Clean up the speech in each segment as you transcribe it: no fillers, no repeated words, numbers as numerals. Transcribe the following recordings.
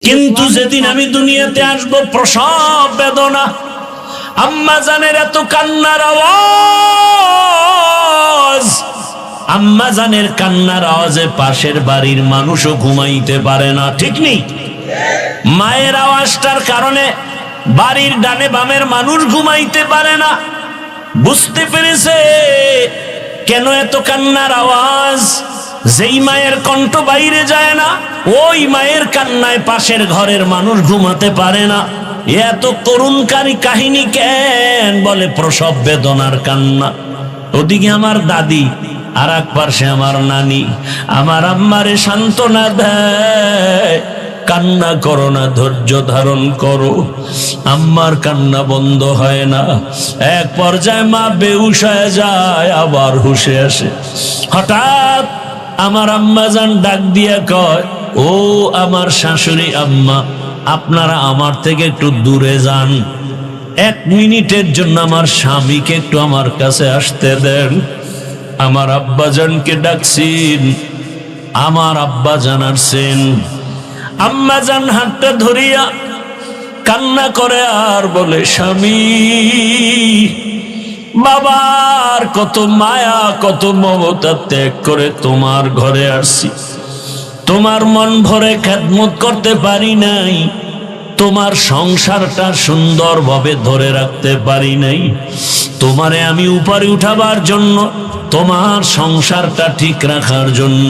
কিন্তু যেদিন আমি দুনিয়াতে আসব প্রসব বেদনা, আম্মা জানের এত কান্নার আওয়াজ, আম্মা জানের কান্নার আওয়াজে পাশের বাড়ির মানুষও ঘুমাইতে পারে না, ঠিক নেই? মায়ের আওয়াজটার কারণে বাড়ির ডানে বামের মানুষ ঘুমাইতে পারে না। বুঝতে পেরেছে কেন এত কান্নার আওয়াজ? যেই মায়ের কণ্ঠ বাইরে যায় না, ওই মায়ের কান্নায় পাশের ঘরের মানুষ ঘুমাতে পারে না। এত করুণকারী কাহিনী কেন? বলে প্রসব বেদনার কান্না। ওদিকে আমার দাদি, আর এক পাশে আমার নানি, আমার আম্মারে সান্ত্বনা দেয়, কান্না করো না, ধৈর্য ধারণ করো। আম্মার কান্না বন্ধ হয় না। এক পর্যায়ে মা বেহুশ হয়ে যায়, আবার হুশে আসে। হঠাৎ আমার আম্মা জান ডাক দিয়া কয়, ও আমার শাশুড়ি আম্মা, আপনারা আমার থেকে একটু দূরে যান, 1 মিনিটের জন্য আমার স্বামীকে একটু আমার কাছে আসতে দেন। আমার আব্বা জানকে ডাকছেন, আমার আব্বা জান আসছেন। আম্মা জান হাতটা ধরিয়া কান্না করে আর বলে, স্বামী, বাবার কত মায়া কত মমতা ত্যাগ করে তোমার ঘরে আসছি, তোমার মন ভরে খেদমত করতে পারি নাই, তোমার সংসারটা সুন্দরভাবে ধরে রাখতে পারি নাই। তোমারে আমি উপরে উঠাবার জন্য, তোমার সংসারটা ঠিক রাখার জন্য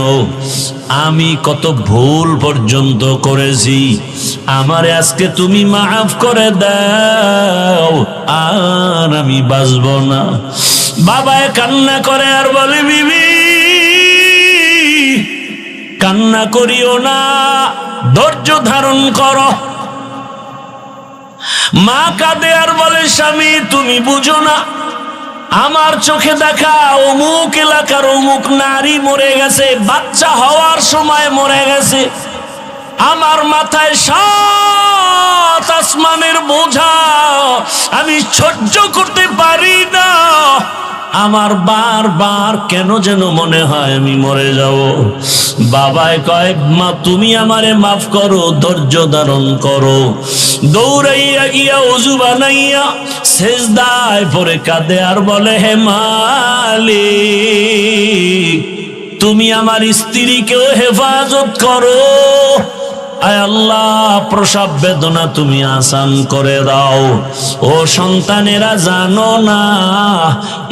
আমি কত ভুল পর্যন্ত করেছি। আমারে আজকে তুমি মাফ করে দাও, আর আমি বাঁচব না। বাবায় কান্না করে আর বলে, বিবি কান্না করিও না, ধৈর্য ধারণ করো। মা কাঁদে আর বলে, স্বামী তুমি বুঝো না, আমার চোখে দেখা অমুক এলাকার অমুক নারী মরে গেছে, বাচ্চা হওয়ার সময় মরে গেছে। আমার মাথায় 7 আসমানের বোঝা, আমি সহ্য করতে পারি না। আমার বারবার কেন যেন মনে হয় আমি মরে যাব। বাবায় কয়, মা তুমি আমারে মাফ করো, ধৈর্য ধারণ করো। দৌড়াইয়া গিয়া ওযু বানাইয়া সেজদায় পড়ে কাঁদে আর বলে, হে মালিক, তুমি আমার স্ত্রীকেও হেফাজত করো। আয় আল্লাহ, প্রসব বেদনা তুমি আসান করে দাও। ও সন্তানেরা, জানো না,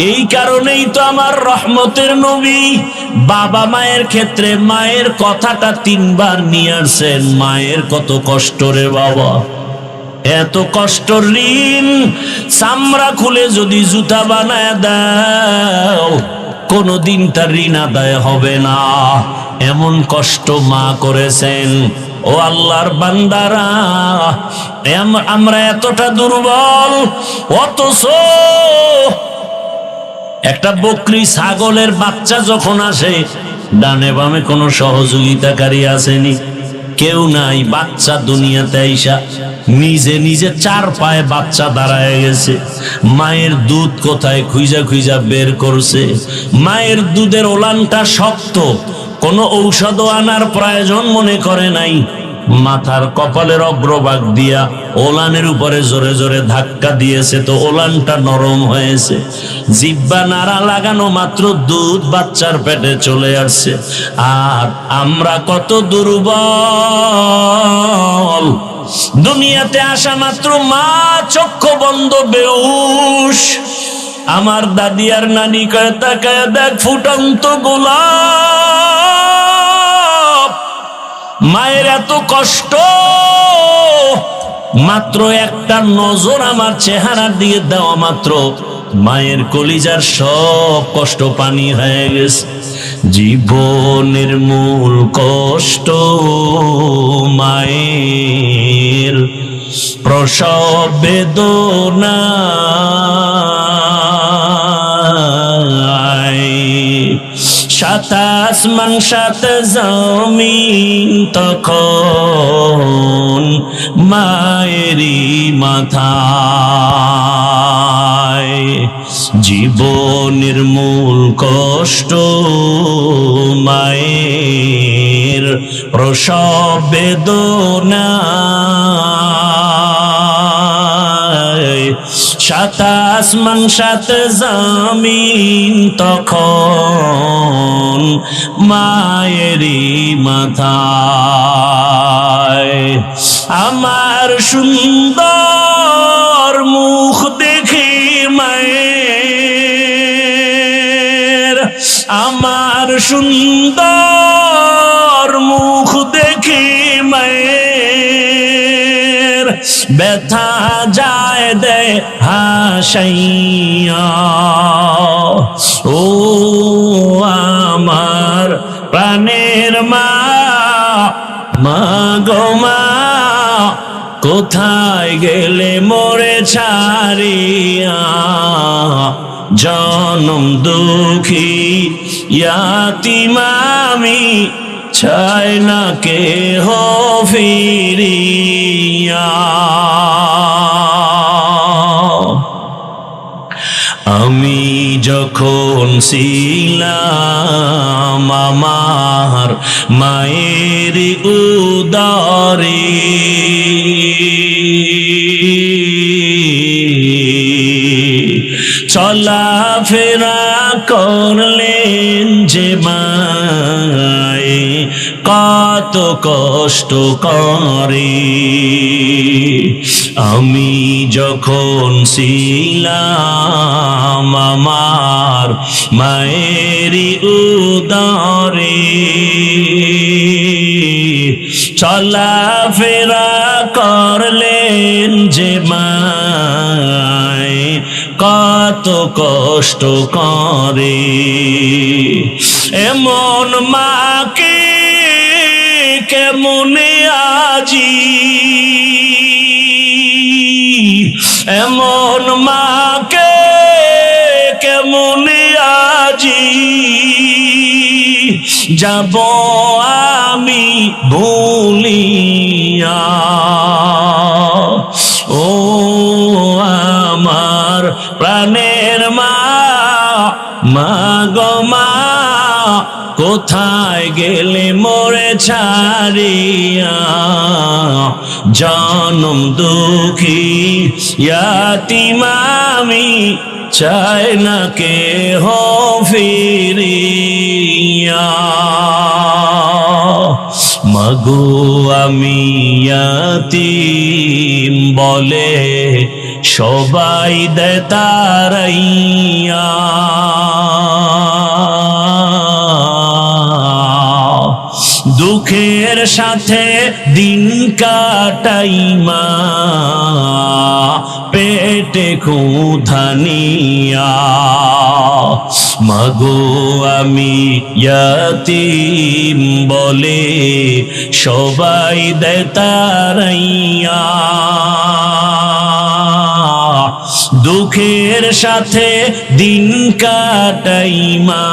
এই কারণেই তো আমার রহমতের নবী বাবা মায়ের ক্ষেত্রে মায়ের কথাটা 3 বার নিয়ে আসছেন। মায়ের কত কষ্ট রে বাবা, এত কষ্ট ঋণ চামড়া খুলে যদি জুতা বানায় দাও, কোনদিন তার ঋণ আদায় হবে না। এমন কষ্ট মা করেছেন। ও আল্লাহর বান্দারা, আমরা এতটা দুর্বল, অথচ একটা বকরি ছাগলের বাচ্চা যখন আসে, ডানে বামে কোনো সহযোগিতাকারী আসেনি, কেউ নাই। বাচ্চা দুনিয়াতে আইসা নিজে নিজে 4 পায়ে বাচ্চা দাঁড়ায় গেছে। মায়ের দুধ কোথায় খুঁজা খুঁজা বের করছে। মায়ের দুধের ওলানটা শক্ত, কোনো ঔষধ আনার প্রয়োজন মনে করে নাই। মাথার কপালের অগ্রভাগ দিয়া ওলানের উপরে জোরে জোরে ধাক্কা দিয়েছে, তো ওলানটা নরম হয়েছে। জিহ্বা নাড়া লাগানো মাত্র দুধ বাচ্চার পেটে চলে আসছে। আর আমরা কত দুর্বল, দুনিয়াতে আসা মাত্র মা চক্ষু বন্ধ, বেহুশ। আমার দাদি আর নানি কয়, তাকায় দেখ ফুটন্ত গোলাপ। মায়ের এত কষ্ট, মাত্র একটা নজর আমার চেহারার দিকে দেওয়া মাত্র মায়ের কলিজার সব কষ্ট পানি হয়ে গেছে। জীবনের মূল কষ্ট মায়ের, প্রসব বেদনা। 7 আসমান 7 জমিন তখন মায়েরই মাথায়। জীবনের মূল কষ্ট মায়ের, প্রসব বেদনায়, সাত আসমান সাত জমিন তখন মায়েরই মাথায়। আমার সুন্দর মুখ দেখে মায়ের, আমার সুন্দর মুখ দেখে মায়ের ব্যথা যায় দে হাসাইয়া। ও আমার প্রাণের মা, মা গো মা, কোথায় গেলে মোরে ছাড়িয়া? জনম দুঃখী ইয়াতীম আমি, চাই না কেহ ফিরিয়া। আমি যখন ছিলাম আমার মায়ের উদরে, চলাফেরা করলেন যে মায়ে কত কষ্ট করে। আমি যখন ছিলাম আমার মায়ের উদরে, চলাফেরা করলেন যে মায়ে কত কষ্ট করে। এমন মাকে কেমনে আজি, এমন মাকে কেমনে আজি যাব আমি ভুলিয়া। ও আমার প্রাণের মা, মা গো মা, কোথায় গেলে মোরে ছাড়িয়া? জনম দুঃখী ইয়াতীম আমি, চাই না কেহ ফিরিয়া। মাগো আমি ইয়াতীম বলে সবাই দেয় তাড়াইয়া। দুঃখের সাথে দিন কাটাই মা, পেটে ক্ষুধা নিয়া। মাগো আমি ইয়াতীম বলে সবাই দেয় তাড়াইয়া। দুঃখের সাথে দিন কাটাই মা,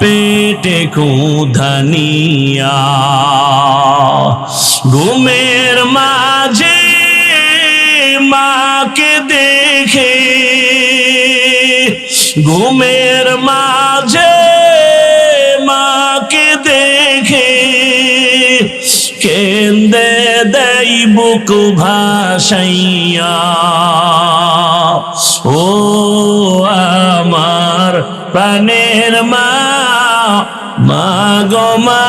পেটে ক্ষুধা নিয়া। ঘুমের মাঝে মাকে দেখে, ঘুমের মাঝে মাকে দেখে কেন্দে দেই বুক ভাসাইয়া। ও আমার প্রাণের মা, মা গো মা,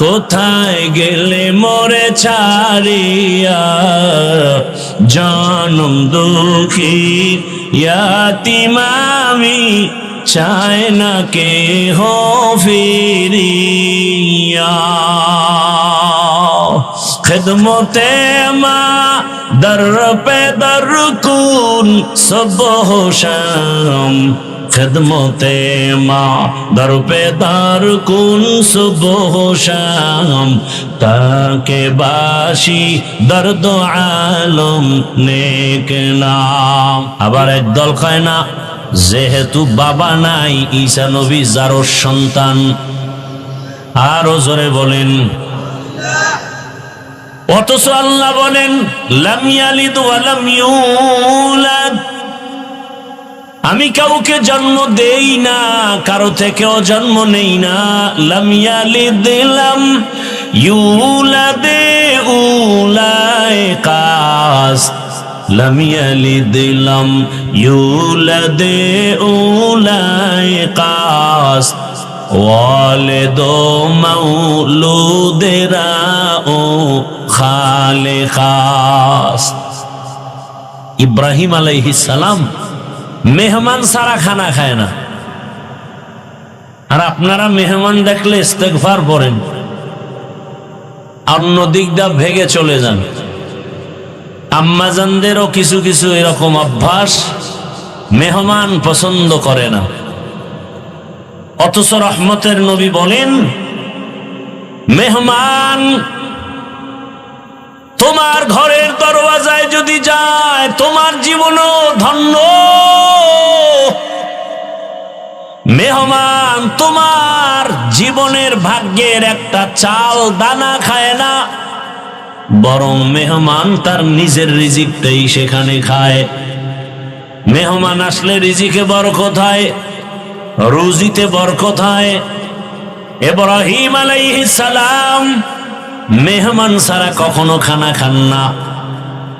কোথায় গেলে মোরে ছাড়িয়া? জনম দুঃখী ইয়াতীম আমি, চাই না কেহ ফিরিয়া। খিদমতে মা দর পে দর কুন সুবহ শাম, খিদমতে মা দর পে দর কুন সুবহ শাম, তাকে বাসি দর্দ আলম নেক নাম। আবার একদল কয় না, যেহেতু বাবা নাই ঈসা নবী যারও সন্তান। আরো জোরে বলেন। অথচ আল্লাহ বলেন লাম ইয়ালিদ ওয়া লাম ইউলাদ, আমি কাউকে জন্ম দেই না, কারো থেকেও জন্ম নেই না। লাম ইয়ালিদ লাম ইউলাদ উলাইকাস, লাম ইয়ালিদ লাম ইউলাদ উলাইকাস, ওয়ালিদ মাউলুদেরা ও খালেকাস। ইব্রাহিম আলাইহিস সালাম মেহমান সারা খানা খায় না, আর আপনারা মেহমান দেখলে ইস্তেগফার পড়েন, অন্য দিকটা ভেগে চলে যান। আম্মাজানদেরও কিছু কিছু এরকম অভ্যাস, মেহমান পছন্দ করে না। অথচ রহমতের নবী বলেন, মেহমান তোমার ঘরের দরওয়াজায় যদি যায়, তোমার জীবনও ধন্য। মেহমান তোমার জীবনের ভাগ্যের একটা চাল দানা খায় না, বরং মেহমান তার নিজের রিজিকটাই সেখানে খায়। মেহমান আসলে রিজিকে বরকত হয়, রুজিতে বরকত হয়। ইব্রাহিম আলাইহিস সালাম মেহমান ছাড়া কখনো খানা খান না।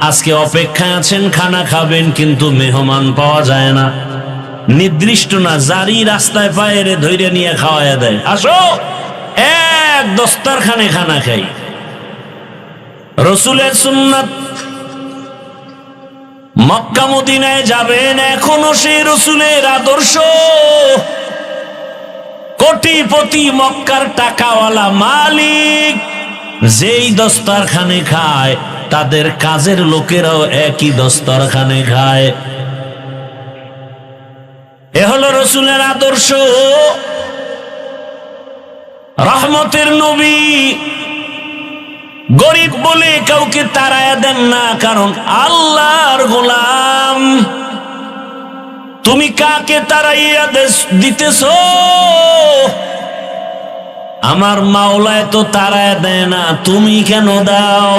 আজকে অপেক্ষায় আছেন, খানা খাবেন, কিন্তু মেহমান পাওয়া যায় না। নির্দিষ্ট না, জারি রাস্তায় পায়ে রে ধৈর্য নিয়ে খাওয়াইয়া দেয়, আসো এক দস্তরখানে খানা খাই। রসুলের সুন্নাত, মক্কা মদিনায় যাবেন, এখনো সেই রসুলের আদর্শ। কোটিপতি মক্কার টাকাওয়ালা মালিক যেই দস্তরখানে খায়, তাদের কাজের লোকেরাও একই দস্তরখানে খায়। এ হলো রসুলের আদর্শ। রহমতের নবী গরিব বলে কাউকে তাড়ায়া দেন না, কারণ আল্লাহর গোলাম। তুমি কাকে তাড়াইয়া দিতেছ? আমার মাওলায় তো তাড়ায়া দেয় না, তুমি কেন দাও?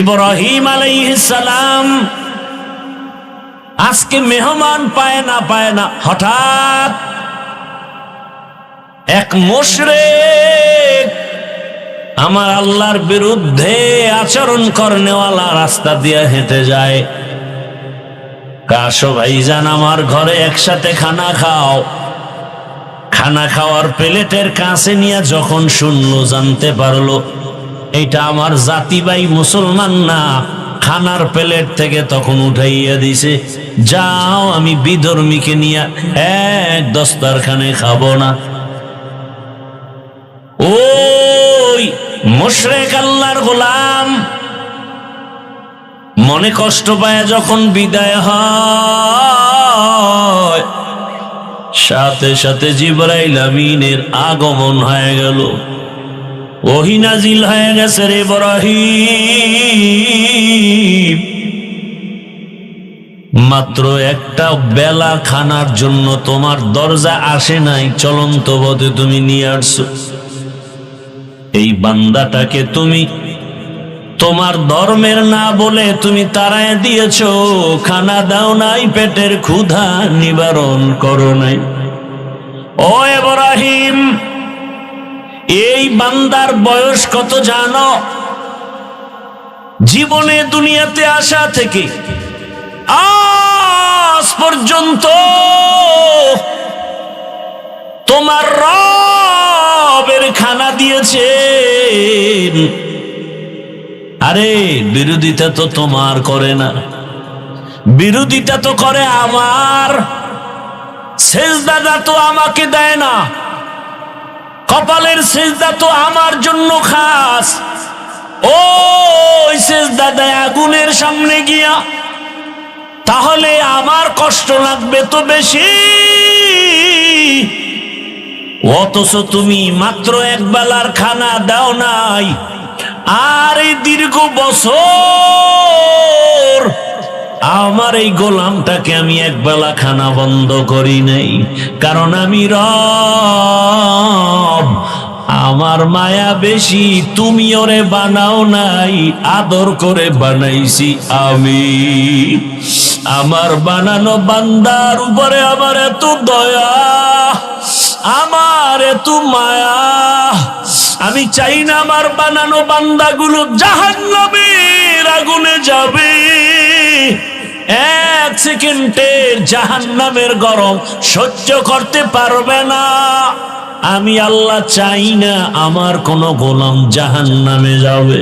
ইব্রাহিম আলাইহিস সালাম আজকে মেহমান পায় না, হঠাৎ এক মুশরিক, আমার আল্লাহর বিরুদ্ধে আচরণ করনেওয়ালা রাস্তা দিয়ে হেঁটে যায়। কাশো ভাইজান, আমার ঘরে একসাথে খানা খাও। খানা খাওয়ার প্লেটের কাছে নিয়ে যখন শুনলো, জানতে পারলো এটা আমার জাতি ভাই মুসলমান না, খানার প্লেট থেকে তখন উঠাইয়া দিছে, যাও আমি বিধর্মীকে নিয়ে এক দস্তরখানে খাবো না। ওই মুশরিক আল্লাহর গোলাম মনে কষ্ট পায় যখন বিদায় হয়, সাথে সাথে জিবরাইল আমিনের আগমন হয়ে গেল, ওহী নাজিল হয়ে গেছে, রে ইব্রাহিম মাত্র একটা বেলা খানার জন্য তোমার দরজা আসে নাই, চলন্ত পথে তুমি নিয়ে আসছো। এই বান্দাটাকে তুমি তোমার ধর্মের না বলে তুমি তাড়ায় দিয়েছো, খানা দাও নাই, পেটের ক্ষুধা নিবারণ করো নাই। ও ইব্রাহিম, এই বান্দার বয়স কত জানো? জীবনে দুনিয়াতে আসা থেকে আজ পর্যন্ত তোমার রবের খানা দিয়েছেন। আরে বিরোধিতা তো তোমার করে না, বিরোধিতা তো করে আমার। সেজদা তো আমাকে দেয় না, কপালের সেজদা তো আমার জন্য খাস। ওই সেজদা দেয় আগুনের সামনে গিয়া, তাহলে আমার কষ্ট লাগবে তো বেশি। অথচ তুমি মাত্র এক বেলার খানা দাও নাই, আর এই দীর্ঘ বছর আমার এই গোলামটাকে আমি এক বেলা খানা বন্ধ করি নাই, কারণ আমি রব, আমার মায়া বেশি। তুমি ওরে বানাও নাই, আদর করে বানাইছি আমি। আমার বানানো বান্দার উপরে আমার এত দয়া, আমার এত মায়া, আমি চাই না আমার বানানো বান্দাগুলো জাহান্নামের আগুনে যাবে। এক সেকেন্ডের জাহান্নামের গরম সহ্য করতে পারবে না। আমি আল্লাহ চাই না আমার কোন গোলাম জাহান্নামে যাবে।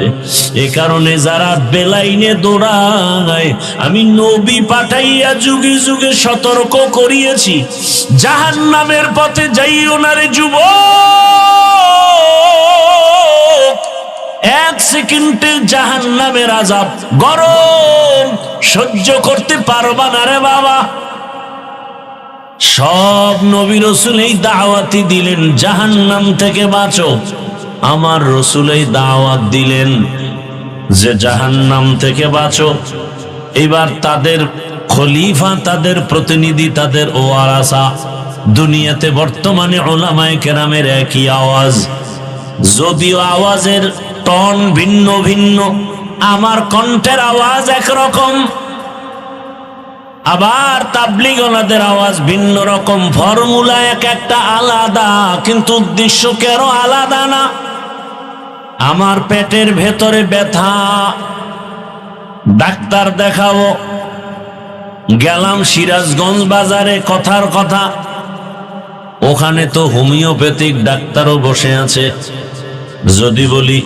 এ কারণে যারা বেলাইনে দৌড়ায় আমি নবী পাঠাইয়া যুগে যুগে সতর্ক করিয়েছি, জাহান্নামের পথে যাইও না রে যুবক। এক সেকেন্ডের জাহান্নামের আযাব গরম সহ্য করতে পারবা না রে বাবা। সব নবী রাসূল এই দাওয়াতই দিলেন জাহান্নাম থেকে বাঁচো। আমার রাসূল এই দাওয়াত দিলেন যে জাহান্নাম থেকে বাঁচো। এবার তাদের খলিফা, তাদের প্রতিনিধি, তাদের ওয়ারাসা, দুনিয়াতে বর্তমানে উলামায়ে কেরামের একই আওয়াজ, যদিও আওয়াজের টন ভিন্ন ভিন্ন, আমার কণ্ঠের আওয়াজ একরকম, আবার তাবলীগওয়ালাদের আওয়াজ ভিন্ন রকম, ফর্মুলা এক একটা আলাদা, কিন্তু উদ্দেশ্য কেন আলাদা না? আমার পেটের ভেতরে ব্যথা, ডাক্তার দেখাবো, গেলাম সিরাজগঞ্জ বাজারে, কথার কথা ওখানে তো হোমিওপ্যাথিক ডাক্তারও বসে আছে। যদি বলি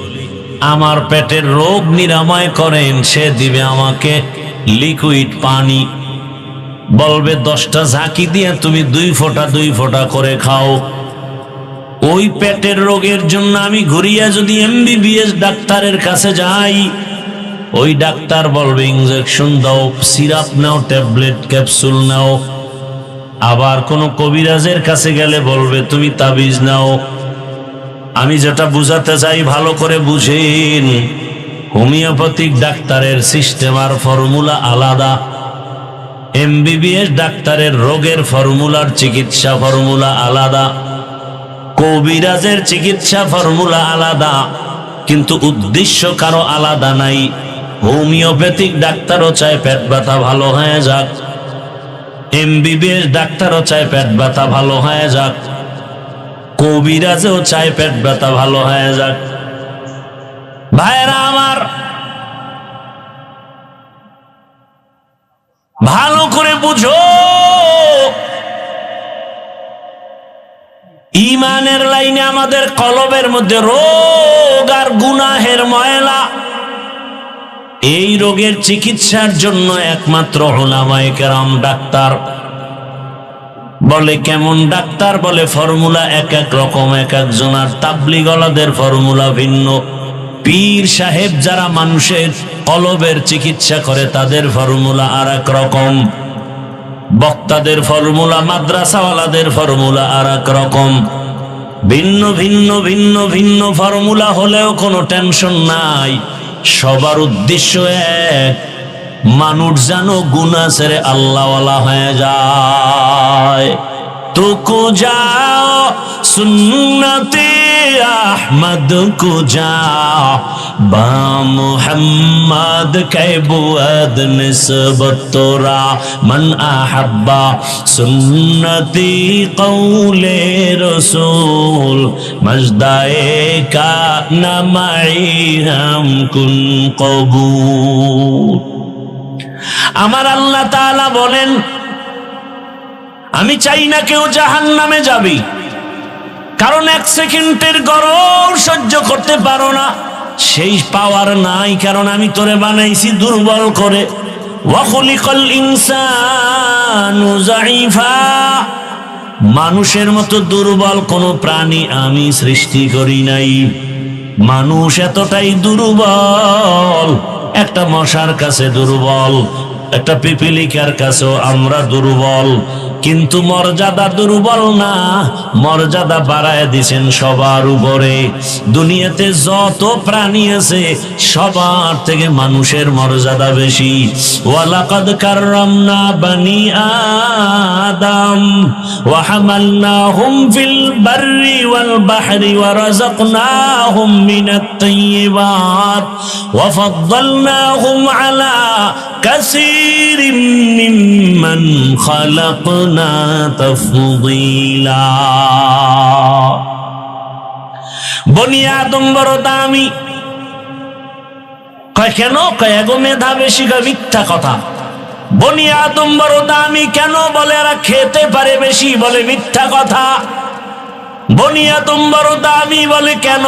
আমার পেটের রোগ নিরাময় করেন, সে দিবে আমাকে লিকুইড পানি, বলবে 10টা ঝাঁকি দিয়ে তুমি 2 ফোঁটা করে খাও। ওই পেটের রোগের জন্য আমি ঘুরিয়া যদি MBBS ডাক্তারের কাছে যাই, ওই ডাক্তার বলবে ইনজেকশন দাও, সিরাপ নাও, ট্যাবলেট ক্যাপসুল নাও। আবার কোন কবিরাজের কাছে গেলে বলবে তুমি তাবিজ নাও। আমি যেটা বুঝাতে চাই ভালো করে বুঝেন, হোমিওপ্যাথিক ডাক্তারের সিস্টেম আর ফর্মুলা আলাদা, MBBS ডাক্তারের রোগের ফর্মুলার চিকিৎসা ফর্মুলা আলাদা, কবিরাজের চিকিৎসা ফর্মুলা আলাদা, কিন্তু উদ্দেশ্য কারো আলাদা নাই। হোমিওপ্যাথিক ডাক্তারও চায় পেট ব্যথা ভালো হয়ে যাক, MBBS ডাক্তারও চায় পেট ব্যথা ভালো হয়ে যাক, কবিরাজও চায় পেট ব্যথা ভালো হয়ে যাক। ভাইরা আমার, ভালো করে বুঝো, ঈমানের লাইনে আমাদের কলবের মধ্যে রোগ আর গুনাহের ময়লা, এই রোগের চিকিৎসার জন্য একমাত্র উলামায়ে কেরাম ডাক্তার। বলে কেমন ডাক্তার? বলে ফর্মুলা এক এক রকম, এক একজনের। তাবলীগওয়ালাদের ফর্মুলা ভিন্ন, পীর সাহেব যারা মানুষের কলবের চিকিৎসা করে তাদের ফর্মুলা আর এক রকম, বক্তাদের ফর্মুলা, মাদ্রাসাওয়ালাদের ফর্মুলা আর এক রকম। ভিন্ন ভিন্ন ভিন্ন ভিন্ন ফর্মুলা হলেও কোনো টেনশন নাই, সবার উদ্দেশ্য এক, মানুষ যেন গুনাহ ছেড়ে আল্লাহওয়ালা হয়ে যায়। तुको जाओ सुन्नते अहमद को जाओ बा मुहम्मद के बुअद निस्बत तोरा मन अहब्बा सुन्नती कौले रसूल मजदाए का नमाई हम कुन कबूल। আমার আল্লাহ তাআলা বলেন আমি চাই না কেউ জাহান্নামে যাবি, কারণ এক সেকেন্ডের গরম সহ্য করতে পারো না, সেই পাওয়ার নাই, কারণ আমি তোরে বানাইছি দুর্বল করে। ওয়া খুলিকাল ইনসানু যায়ীফা, মানুষের মতো দুর্বল কোন প্রাণী আমি সৃষ্টি করি নাই। মানুষ এতটাই দুর্বল, একটা মশার কাছে দুর্বল, একটা পিপিলিকার কাছেও আমরা দুর্বল, কিন্তু মর্যাদা দুর্বল না, মর্যাদা বাড়ায় দিছেন সবার উপরে। দুনিয়াতে যত প্রাণী আছে সবার থেকে মানুষের মর্যাদা বেশি। ওয়ালাকাদ কাররামনা বানি আদম ওয়া হামালনাহুম ফিল বাররি ওয়াল বাহরি ওয়া রাযাকনাহুম মিনাত তাইয়্যিবাত ওয়া ফাদ্দালনাহুম আলা কাসীরিম মিম্মান খালাকনা তাফদীলা। বনি আদম বড় দামি। কয় কেন? কয় এগো মেধা বেশি। কয় মিথ্যা কথা। বনি আদম বড় দামি কেন? বলে এরা খেতে পারে বেশি। বলে মিথ্যা কথা। বনি আদম বড় দামি বলে কেন?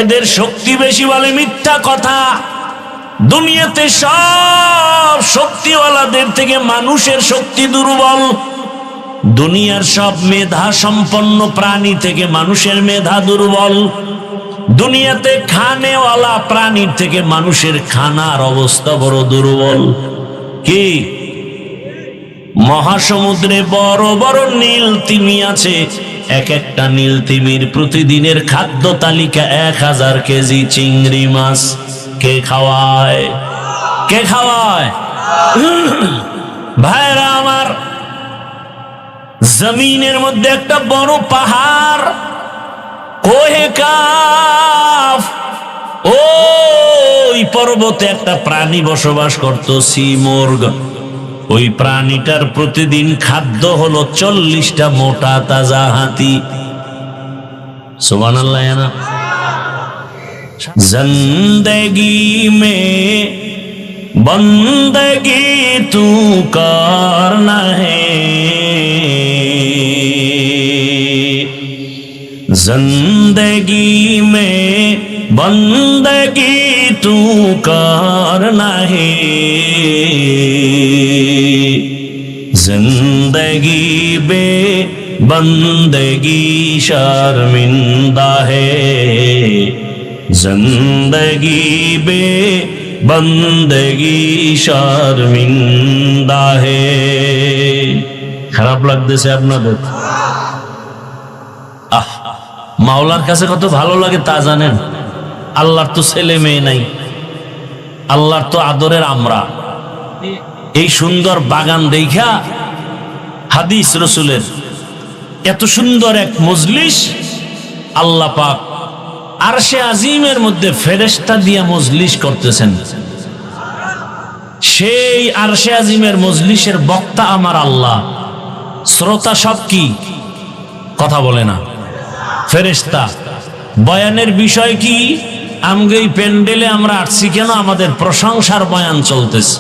এদের শক্তি বেশি। বলে মিথ্যা কথা। দুনিয়াতে সব শক্তিওয়ালাদের থেকে মানুষের শক্তি দুর্বল। দুনিয়ার সব মেধা সম্পন্ন প্রাণী থেকে মানুষের মেধা দুর্বল। দুনিয়াতে খানেওয়ালা প্রাণীর থেকে মানুষের খানার অবস্থা বড় দুর্বল। কি? মহাসমুদ্রে বড় বড় নীল তিমি আছে। এক একটা নীল তিমির প্রতিদিনের খাদ্য তালিকা 1000 কেজি চিংড়ি মাছ। কে খাওয়ায়? কে খাওয়ায়? ভাইরা আমার, জমিনের মধ্যে একটা বড় পাহাড়, কোহে কাফ, ওই পর্বতে একটা প্রাণী বসবাস করত, সিমোর্গ। ওই প্রাণীটার প্রতিদিন খাদ্য হলো 40টা মোটা তাজা হাতি। সুবহানাল্লাহ। না জিंदगी में बंदगी तू करना है, जिंदगी में बंदगी तू करना है, जिंदगी बे बंदगी शर्मिंदा है, जिंदगी बे बंदगी शर्मिंदा है। খারাপ লাগতেছে আপনাদের? মাওলার কাছে কত ভালো লাগে তা জানেন? আল্লাহর তো ছেলে মেয়ে নাই, আল্লাহর তো আদরের আমরা। এই সুন্দর বাগান দেখা হাদিস রসুলের এত সুন্দর এক মজলিস আল্লাহ পাক আরশে আজিমের মধ্যে ফেরেশতা দিয়া মজলিস করতেছেন। সেই আরশে আজিমের মজলিসের বক্তা আমার আল্লাহ, শ্রোতা সব কি? কথা বলে না। ফেরেশতা। বয়ানের বিষয় কি? আমগে এই প্যান্ডেলে আমরা আসছি কেন? আমাদের প্রশংসার বয়ান চলতেছে।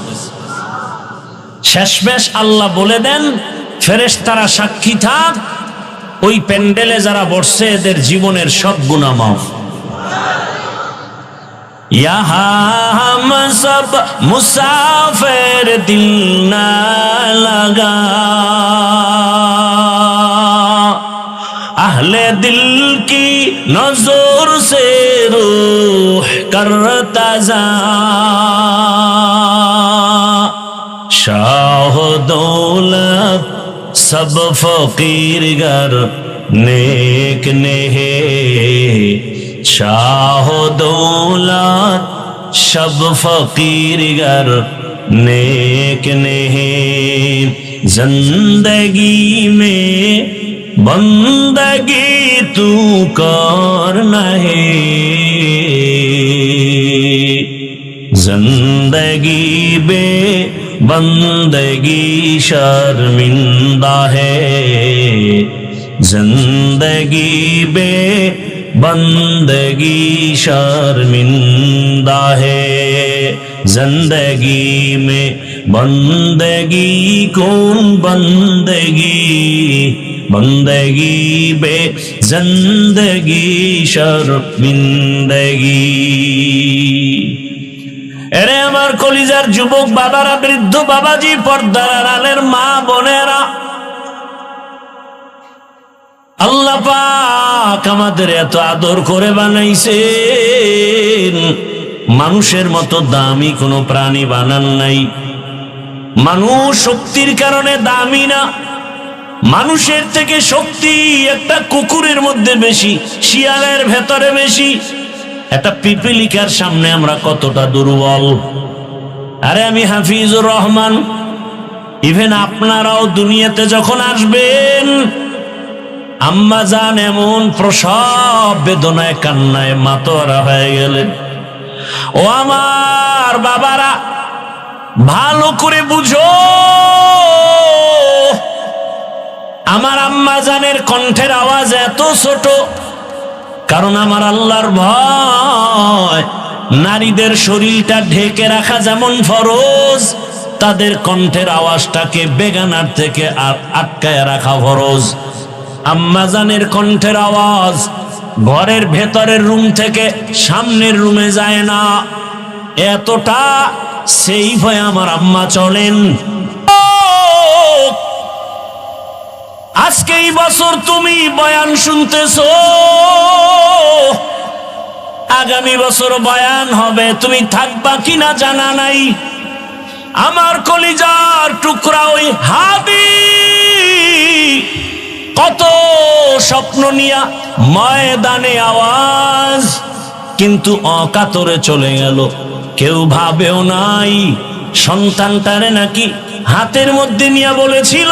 শেষমেশ আল্লাহ বলে দেন, ফেরেশতারা সাক্ষী থাক, ওই প্যান্ডেলে যারা বসছে এদের জীবনের সব গুনাহ মাফ। यहाँ हम सब मुसाफिर दिल ना लगा, अहले दिल की नजर से रूह करता जा, शाह दौलत सब फकीर गर नेक नेहे, शाह दौलत सब फकीर गर नेक नेहे, जिंदगी में बंदगी तू करना है, जिंदगी बे बंदगी शर्मिंदा है, जिंदगी बे बंदगी शर्मिंदा है, जिंदगी में बंदगी कौन बंदगी, बंदगी बे जिंदगी शर्मिंदगी। এরে আমার কলিজার যুবক বাবারা, বৃদ্ধ বাবাজি, পর্দার আড়ালের মা বোনেরা, আল্লাহ পাক আমাদের এত আদর করে বানাইছেন, মানুষের মতো দামি কোনো প্রাণী বানান নাই। মানুষ শক্তির কারণে দামি না, মানুষের থেকে শক্তি একটা কুকুরের মধ্যে বেশি, শিয়ালের ভেতরে বেশি। একটা পিপিলিকার সামনে আমরা কতটা দুর্বল। আরে আমি হাফিজুর রহমান, ইভেন আপনারাও দুনিয়াতে যখন আসবেন, আম্মা জান এমন প্রসব বেদনায় কান্নায় মাতোয়ারা হয়ে গেলেন। ও আমার বাবারা, ভালো করে বুঝো, আমার আম্মা জানের কণ্ঠের আওয়াজ এত ছোট, কারণ আমার আল্লাহর ভয়। নারীদের শরীরটা ঢেকে রাখা যেমন ফরজ, তাদের কণ্ঠের আওয়াজটাকে বেগানার থেকে আটকায় রাখা ফরজ। আম্মা জানের কণ্ঠের আওয়াজ ঘরের ভেতরের রুম থেকে সামনের রুমে যায় না, এতটা সেই ভয়ে আমার আম্মা চলেন। আজকে এই বছর তুমি বয়ান শুনতেছো, আগামী বছর বয়ান হবে, তুমি থাকবা কিনা জানা নাই। আমার কলিজার টুকরা ওই হাদি কত স্বপ্ন নিয়া ময়দানে আওয়াজ, কিন্তু অকাতরে চলে গেল। কেউ ভাবেও নাই সন্তানটারে নাকি হাতের মধ্যে নিয়ে বলেছিল,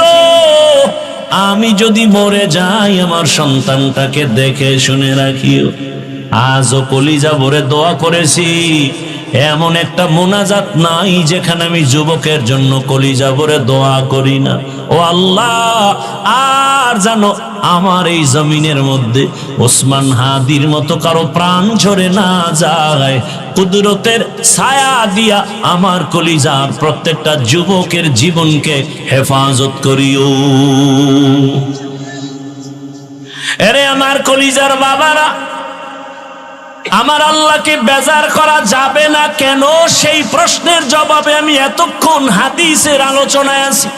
আমি যদি মরে যাই আমার সন্তানটাকে দেখে শুনে রাখিও। আজও কলিজা ভরে দোয়া করেছি, এমন একটা মোনাজাত নাই যেখানে আমি যুবকের জন্য কলিজা ভরে দোয়া করি না। ও আল্লাহ, আর জানো আমার এই জমিনের মধ্যে ওসমান হাদির মতো কারো প্রাণ ঝরে না যায়। কুদরতের ছায়া দিয়া আমার কলিজার প্রত্যেকটা যুবকের জীবনকে হেফাজত করিও। এরে আমার কলিজার বাবারা, আমার আল্লাহকে বেজার করা যাবে না কেন, সেই প্রশ্নের জবাবে আমি এতক্ষণ হাদিসের আলোচনায় আছি।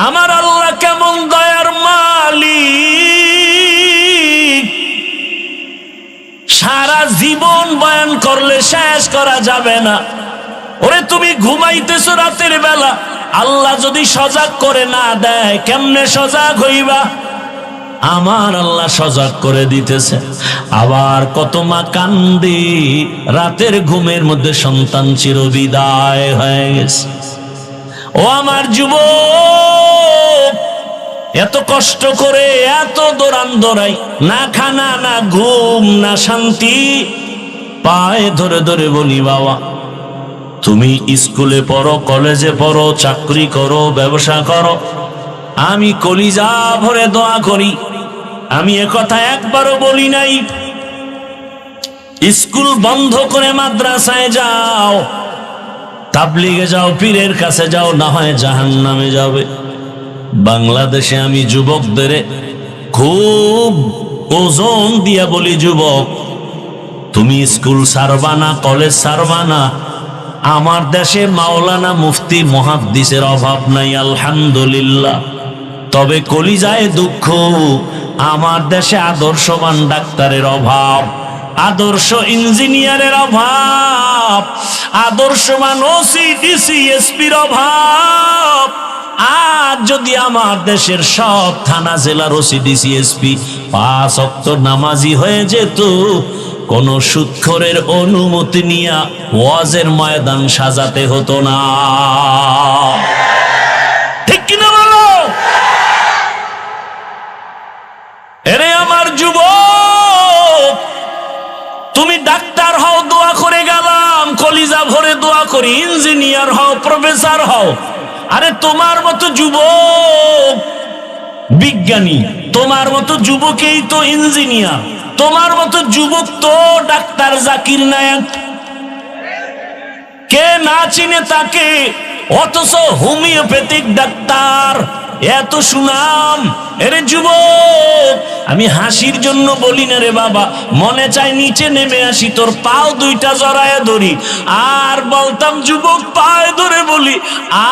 আমার আল্লাহ কেমন দয়ার মালিক, সারা জীবন বয়ান করলে শেষ করা যাবে না। ওরে তুমি ঘুমাইতেছো রাতের বেলা, আল্লাহ যদি সজাগ করে না দেয় কেমনে সজাগ হইবা? আমার আল্লাহ সজাগ করে দিতেছে। আবার কত মা কান্দি, রাতের ঘুমের মধ্যে সন্তান চিরবিদায় হয়ে গেছে। ও আমার যুবক, এত কষ্ট করে এত দৌড়ান দৌড়াই, না খানা না ঘুম না শান্তি, পায়ে ধরে ধরে বলি বাবা তুমি স্কুলে পড়ো, কলেজে পড়ো, চাকরি করো, ব্যবসা করো, আমি কলিজা ভরে দোয়া করি। আমি একথা একবারও বলি নাই স্কুল বন্ধ করে মাদ্রাসায় যাও, তাবলিগে যাও, পীরের কাছে যাও, না হয় জাহান্নামে যাবে। বাংলাদেশে আমি যুবকদের খুব ওজন দিয়া বলি, যুবক তুমি স্কুল ছাড়বা না, কলেজ ছাড়বা না। আমার দেশে মাওলানা মুফতি মুহাদ্দিসের অভাব নাই আলহামদুলিল্লাহ, তবে কলিজায় দুঃখ, আমার দেশে আদর্শবান ডাক্তারের অভাব, আদর্শ ইঞ্জিনিয়ারের অভাব, আদর্শবান ওসি ডিসি এসপির অভাব। আর যদি আমার দেশের সব থানা জেলার ওসি ডিসি এসপি 5 ওয়াক্ত নামাজি হয়ে যেত, কোন সুদখোরের অনুমতি নিয়ে ওয়াজের ময়দান সাজাতে হতো না। ঠিক কিনা বলো? এরে আমার যুবক, তুমি ডাক্তার হও দোয়া করে গেলাম, কলিজা ভরে দোয়া করি, ইঞ্জিনিয়ার হও, প্রফেসর হও। আরে তোমার মতো যুবক বিজ্ঞানী, তোমার মতো যুবকেই তো ইঞ্জিনিয়ার, তোমার মতো যুবক তো ডাক্তার জাকির নায়েক। কে না চিনে তাকে? অথচ হোমিওপ্যাথিক ডাক্তার, এত সুনাম। এরে যুবক, আমি হাসির জন্য বলি না রে বাবা, মনে চাই নিচে নেমে আসি, তোর পাও দুইটা জড়ায় ধরি, আর বলতাম যুবক পায়ে ধরে বলি,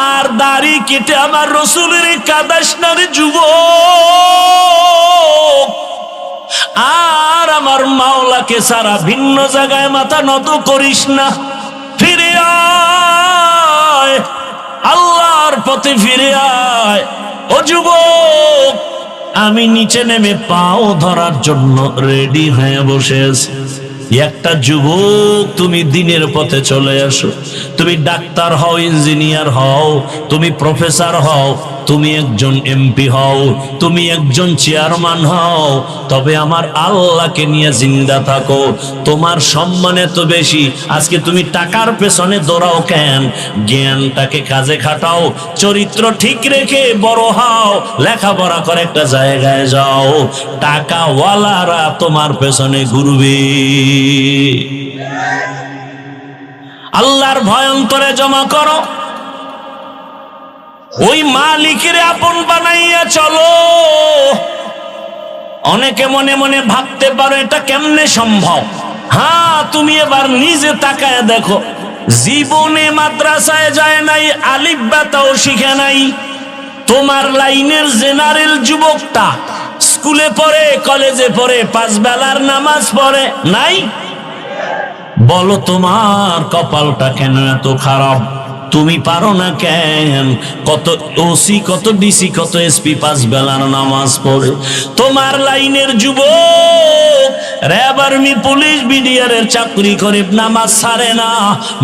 আর দাড়ি কেটে আমার রসুলের কাদাস না রে যুবক, আর আমার মাওলাকে সারা ভিন্ন জায়গায় মাথা নত করিস না। ফিরে আয়, আল্লাহর পথে ফিরে আয়। ও যুবক, আমি নিচে নেমে পাও ধরার জন্য রেডি হয়ে বসে আছি। একটা যুবক, তুমি দিনের পথে চলে আসো। তুমি ডাক্তার হও, ইঞ্জিনিয়ার হও, তুমি প্রফেসর হও, তুমি একজন এমপি হও, তুমি একজন চেয়ারম্যান হও, তবে আমার আল্লাহকে নিয়ে জিন্দা থাকো। তোমার সম্মান এত বেশি, আজকে তুমি টাকার পেছনে দৌড়াও কেন? জ্ঞানটাকে কাজে খাটাও, চরিত্র ঠিক রেখে বড় হও, লেখাপড়া করে একটা জায়গায় যাও। টাকাওয়ালারা তোমার পেছনে ঘুরবে। আল্লাহর ভয় অন্তরে জমা করো, ওই মালিকের আপন বানাইয়া চলো। অনেকে মনে মনে ভাবতে পারো এটা কেমনে সম্ভব। হ্যাঁ, তুমি এবার নিজে তাকায় দেখো, জীবনে মাদ্রাসায় যায় নাই, আলিফ বা তাও শিখে নাই। তোমার লাইনের জেনারেল যুবকটা স্কুলে পড়ে, কলেজে পড়ে, 5 বেলার নামাজ পড়ে নাই। বলো তোমার কপালটা কেন এত খারাপ? তুমি পারো না কেন? কত ওসি, কত ডিসি, কত এসপি 5 বেলার নামাজ পড়ে। তোমার লাইনের যুবক র্যাব, আর্মি, পুলিশ, বিডিআরের চাকরি করে, নামাজ ছাড়ে না।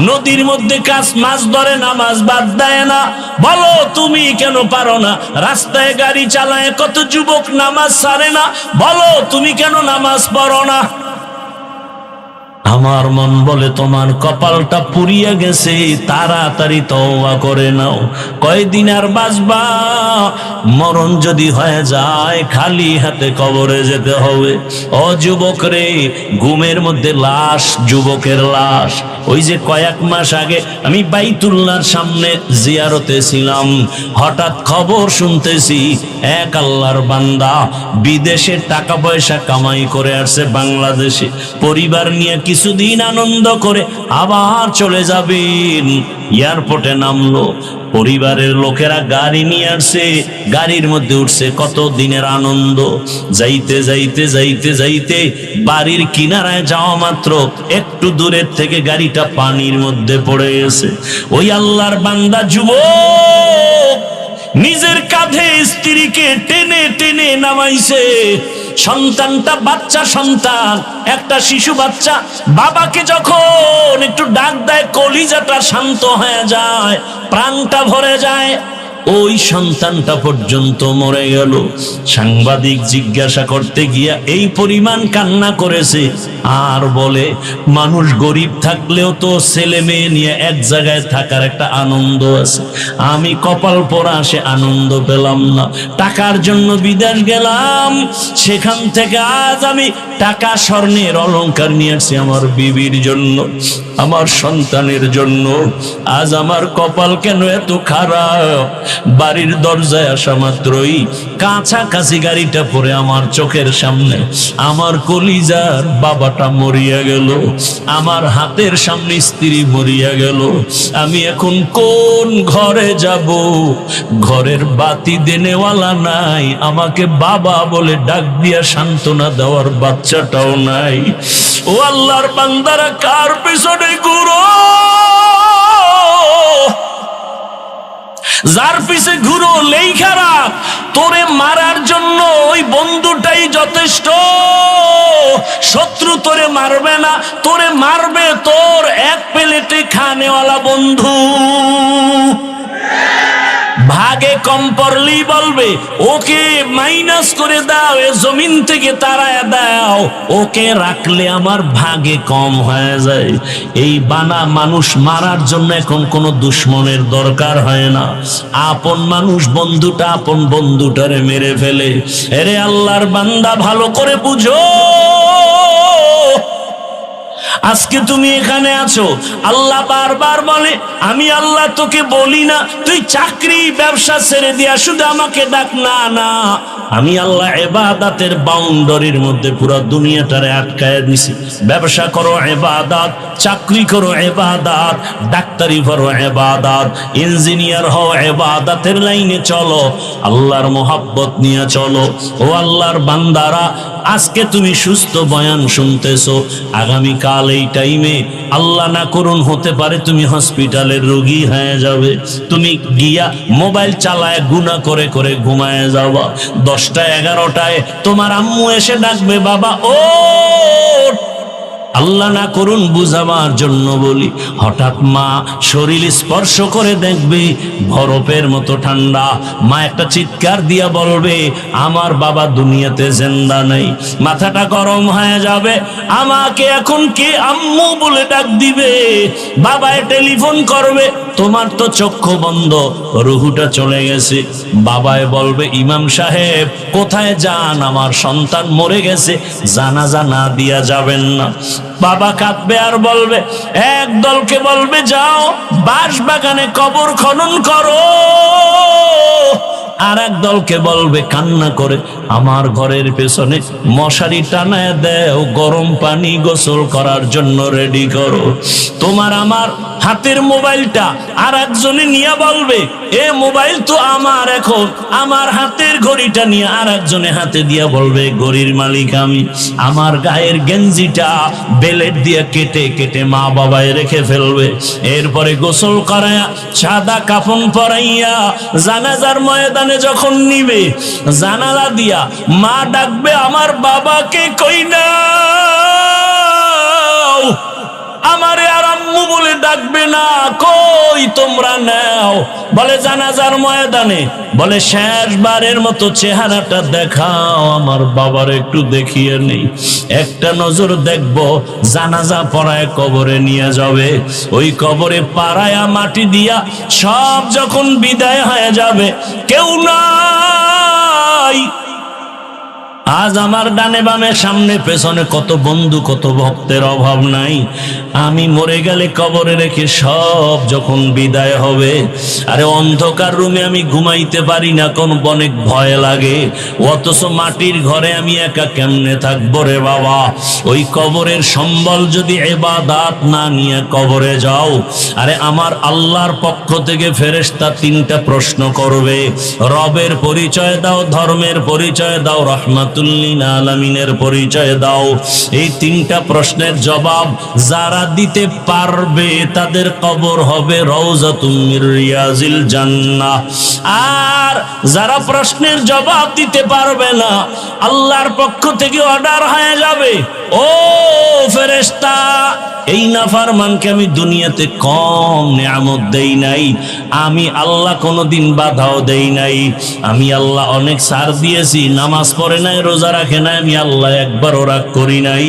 নদীর মধ্যে মাছ ধরে, নামাজ বাদ দেয় না। বলো তুমি কেন পারো না? রাস্তায় গাড়ি চালায় কত যুবক নামাজ ছাড়ে না। বলো তুমি কেন নামাজ পড়ো না? আমার মন বলে তোমার কপালটা পুড়িয়া গেছে, তাড়াতাড়ি তওবা করে নাও। কয়দিন আর বাঁচবা? মরণ যদি হয়ে যায় খালি হাতে কবরে যেতে হবে। ও যুবক রে, ঘুমের মধ্যে লাশ, যুবকের লাশ। ওই যে কয়েক মাস আগে আমি বাইতুল্লাহর সামনে জিয়ারতে ছিলাম, হঠাৎ খবর শুনতেছি এক আল্লাহর বান্দা বিদেশে টাকা পয়সা কামাই করে আসছে, বাংলাদেশে পরিবার নিয়ে কিছুদিন আনন্দ করে আবার চলে যাবেন। এয়ারপোর্টে নামলো, পরিবারের লোকেরা গাড়ি নিয়ে আসছে, গাড়ির মধ্যে উঠছে, কত দিনের আনন্দ। যাইতে যাইতে যাইতে যাইতে বাড়ির কিনারায় যাওয়া মাত্র একটু দূরের থেকে গাড়িটা পানির মধ্যে পড়ে গেছে। ওই আল্লাহর বান্দা যুবক নিজের কাঁধে স্ত্রীকে টেনে টেনে নামাইছে। সন্তানটা, বাচ্চা সন্তান, একটা শিশু বাচ্চা বাবাকে যখন একটু ডাক দেয়, কলিজাটা শান্ত হয়ে যায়, প্রাণটা ভরে যায়। ওই সন্তানটা পর্যন্ত মরে গেল। সাংবাদিক জিজ্ঞাসা করতে গিয়া এই পরিমাণ কান্না করেছে। আর বলে, মানুষ গরিব থাকলেও তো ছেলে মেয়ে নিয়ে এক জায়গায় থাকার একটা আনন্দ আছে, আমি কপাল পোড়া সে আনন্দ পেলাম না। টাকার জন্য বিদেশ গেলাম, সেখান থেকে আজ আমি টাকা, স্বর্ণের অলংকার নিয়ে আসছি আমার বিবির জন্য, আমার সন্তানের জন্য। আজ আমার কপাল কেন এত খারাপ? বাড়ির দরজায় আসা মাত্রই কাছাকাছি গাড়িটা পড়ে আমার চোখের সামনে আমার কলিজার বাবাটা মরিয়া গেল, আমার হাতের সামনে স্ত্রী মরিয়া গেল। আমি এখন কোন ঘরে যাব? ঘরের বাতি দেনেওয়ালা নাই, আমাকে বাবা বলে ডাক দিয়া সান্ত্বনা দেওয়ার বাচ্চাটাও নাই। ও আল্লাহর বান্দারা, কার পেছনে ঘুরো? যার পিছে ঘুরো লেই খারাপ। তোরে মারার জন্য ওই বন্ধুটাই যথেষ্ট। শত্রু তোরে মারবে না, তোরে মারবে তোর এক প্লেটে খানেওয়ালা বন্ধু। ভাগে কম পড়লেই বলবে ওকে মাইনাস করে দাও, এ জমিন থেকে তাড়ায় দাও, ওকে রাখলে আমার ভাগে কম হয়ে যায়। এই বানা মানুষ মারার জন্য এখন কোনো দুশ্মনের দরকার হয় না। আপন মানুষ বন্ধুটা আপন বন্ধুটারে মেরে ফেলে। এরে আল্লাহর বান্দা, ভালো করে বুঝো, আজকে তুমি এখানে আছো, আল্লাহ বারবার বলে, আমি আল্লাহ তোকে বলি না তুই চাকরি ব্যবসা ছেড়ে দিয়া শুধু আমাকে ডাক। না না, আমি আল্লাহ ইবাদতের বাউন্ডারির মধ্যে পুরো দুনিয়াটারে আটকায় দিছি। ব্যবসা করো ইবাদত, চাকরি করো ইবাদত, ডাক্তারি করো ইবাদত, ইঞ্জিনিয়ার হও ইবাদতের লাইনে চলো, আল্লাহর মোহাব্বত নিয়ে চলো। ও আল্লাহর বান্দারা, আজকে তুমি সুস্থ বয়ান শুনতেছো, আগামীকাল এই টাইমে আল্লাহ না করুন হতে পারে তুমি হসপিটালের রোগী হয়ে যাবে। তুমি গিয়া মোবাইল চালায় গুনাহ করে করে ঘুমায় যাবা। 10টা 11টায় তোমার আম্মু এসে ডাকবে, বাবা ও আল্লাহ না করুন বুঝাবার জন্য বলি, হঠাৎ মা শরীর স্পর্শ করে দেখবে বরফের মতো ঠান্ডা। মা একটা চিৎকার দিয়া বলবে, আমার বাবা দুনিয়াতে জিন্দা নেই। মাথাটা গরম হয়ে যাবে, আমাকে এখন কে আম্মু বলে ডাক দিবে, বাবায় টেলিফোন করবে, তোমার তো চক্ষু বন্ধ, রুহুটা চলে গেছে। বাবায় বলবে, ইমাম সাহেব কোথায় যান, আমার সন্তান মরে গেছে, জানাজা না দিয়া যাবেন না। বাবা কাঁদবে আর বলবে, এক দলকে বলবে যাও বাঁশ বাগানে কবর খনন করো, আর এক দলকে বলবে কান্না করে আমার ঘরের পেছনে মশারি টানায় দেও, গরম পানি গোসল করার জন্য রেডি করো। তোমার আমার হাতের মোবাইলটা আর একজনে নিয়ে বলবে, এ মোবাইল তো আমার, এখন আমার হাতের ঘড়িটা নিয়ে আর একজনে হাতে দিয়া বলবে, ঘড়ির মালিক আমি। আমার গায়ের গেঞ্জিটা বেলেট দিয়ে কেটে কেটে মা বাবায় রেখে ফেলবে। এরপরে গোসল করায়া সাদা কাফন পরাইয়া জানাজার ময়দানে যখন নিবে, জানালা দিয়া মা ডাকবে, আমার বাবাকে কই নাও, আমারে আর আম্মু বলে ডাকবে না, কই তোমরা নাও। বলে জানাজার ময়দানে, বলে শেষবারের মতো চেহারাটা দেখাও, আমার বাবার একটু দেখিয়ে নেই, একটা নজর দেখবো। জানাজা পড়ায় কবরে নিয়ে যাবে, ওই কবরে পাড়ায়া মাটি দিয়া সব যখন বিদায় হয়ে যাবে, কেউ নাই। আজ আমার ডানে বামে সামনে পেছনে কত বন্ধু কত ভক্তের অভাব নাই। আমি মরে গেলে কবরে রেখে সব যখন বিদায় হবে, আরে অন্ধকার রুমে আমি ঘুমাইতে পারি না, কোন অনেক ভয় লাগে, অথচ মাটির ঘরে আমি একা কেমনে থাকবো রে বাবা। ওই কবরের সম্বল যদি ইবাদত না নিয়ে কবরে যাও, আরে আমার আল্লাহর পক্ষ থেকে ফেরেশতা 3টা প্রশ্ন করবে, রবের পরিচয় দাও, ধর্মের পরিচয় দাও, রহমাতুল্লিল আলামিনের পরিচয় দাও। এই 3টা প্রশ্নের জবাব যারা দিতে পারবে তাদের কবর হবে রওজাতুম মির রিয়াজিল জান্নাহ। আর যারা প্রশ্নের জবাব দিতে পারবে না, আল্লাহর পক্ষ থেকে অর্ডার হয়ে যাবে, ও ফেরেশতা এই নাফরমানকে আমি দুনিয়াতে কম নিয়ামত দেই নাই, আমি আল্লাহ কোনোদিন বাধাও দেই নাই, আমি আল্লাহ অনেক ছাড় দিয়েছি, নামাজ পড়ে নাই, রোজা রাখে নাই, আমি আল্লাহ একবারও রাগ করি নাই,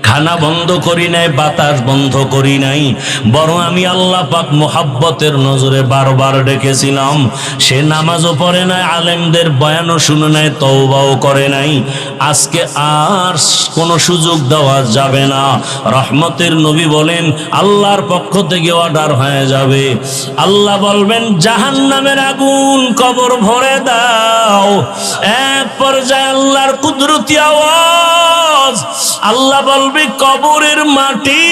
খানা বন্ধ করি নাই, বাতাস বন্ধ করি নাই, বরং আমি আল্লাহ পাক মোহাব্বতের নজরে বারবার ডেকেছিলাম। সে নামাজও পড়ে নাই, আলেমদের বয়ানও শুনে নাই, তওবাও করে নাই। আজকে আর কোনো সুযোগ দেওয়া যাবে না। রহমতের নবী বলেন, আল্লাহর পক্ষ থেকে অর্ডার হয়ে যাবে, আল্লাহ বলবেন জাহান্নামের আগুন কবর ভরে দাও। এক পর্যায়ে আল্লাহর কুদরতি আওয়াজ, আল্লাহ বলবে কবরের মাটি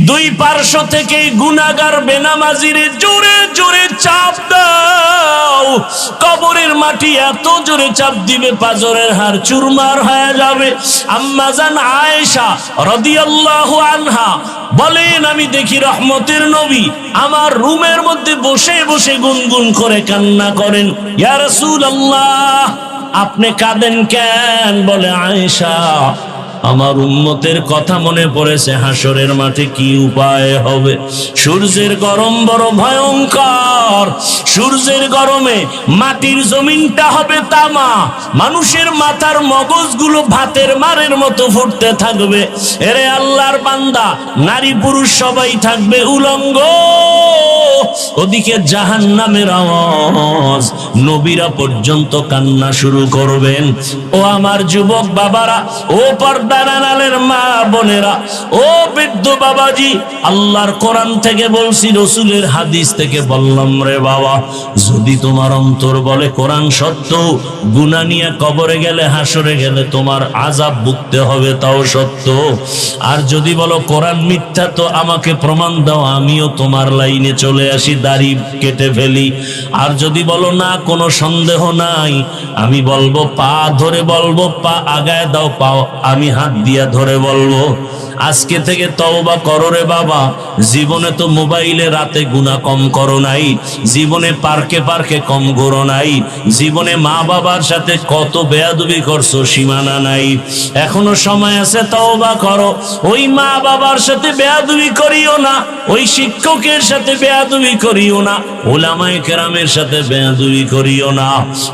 দুই পার্শ্ব থেকে গুনাহগার বেনামাজিরে জোরে জোরে চাপ দাও। কবরের মাটি এত জোরে চাপ দিবে পাজরের হাড় চুরমার হয়ে যাবে। আম্মা জান আয়েশা রাদিয়াল্লাহু আনহা বলেন, আমি দেখি রহমতের নবী আমার রুমের মধ্যে বসে বসে গুনগুন করে কান্না করেন, ইয়া রাসূলুল্লাহ আপনি কাঁদেন কেন? বলে, আয়েশা আমার উম্মতের কথা মনে পড়েছে, হাসরের মাঠে কি উপায় হবে। সূর্যের গরম বড় ভয়ঙ্কর, সূর্যের গরমে মাটির জমিনটা হবে তামা, মানুষের মাথার মগজগুলো ভাতের মারের মতো ফুটতে থাকবে। এরে আল্লাহর বান্দা, নারী পুরুষ সবাই থাকবে উলঙ্গ। ওদিকে জাহান্নামের আওয়াজ, নবীরা পর্যন্ত কান্না শুরু করবেন। ও আমার যুবক বাবারা, ও পর্দার আড়ালের মা বোনেরা, ও বৃদ্ধ বাবাজি, আল্লাহর কোরআন থেকে বলছি, রসুলের হাদিস থেকে বললাম, রে বাবা যদি তোমার অন্তর বলে কোরআন সত্য, গুনাহ নিয়ে কবরে গেলে হাসরে গেলে তোমার আযাব ভুগতে হবে তাও সত্য। আর যদি বলো কোরআন মিথ্যা, তো আমাকে প্রমাণ দাও, আমিও তোমার লাইনে চলে আসি, দাড়ি কেটে ফেলি। আর যদি বলো না কোনো সন্দেহ নাই, আমি বলবো পা ধরে বলবো, পা আগায় দাও, পাও আমি হাত দিয়া ধরে বলবো আজকে থেকে তওবা করো রে বাবা। জীবনে তো মোবাইলে রাতে গুনাহ কম করো নাই, জীবনে পার্কে পার্কে কম ঘোরো নাই, জীবনে মা বাবার সাথে কত বেয়াদবি করছো সীমানা নাই। এখনো সময় আছে, তওবা করো। ওই মা বাবার সাথে বেয়াদবি করিও না, ওই শিক্ষকের সাথে বেয়াদবি করিও না, উলামায়ে কেরামের সাথে বেয়াদবি করিও না।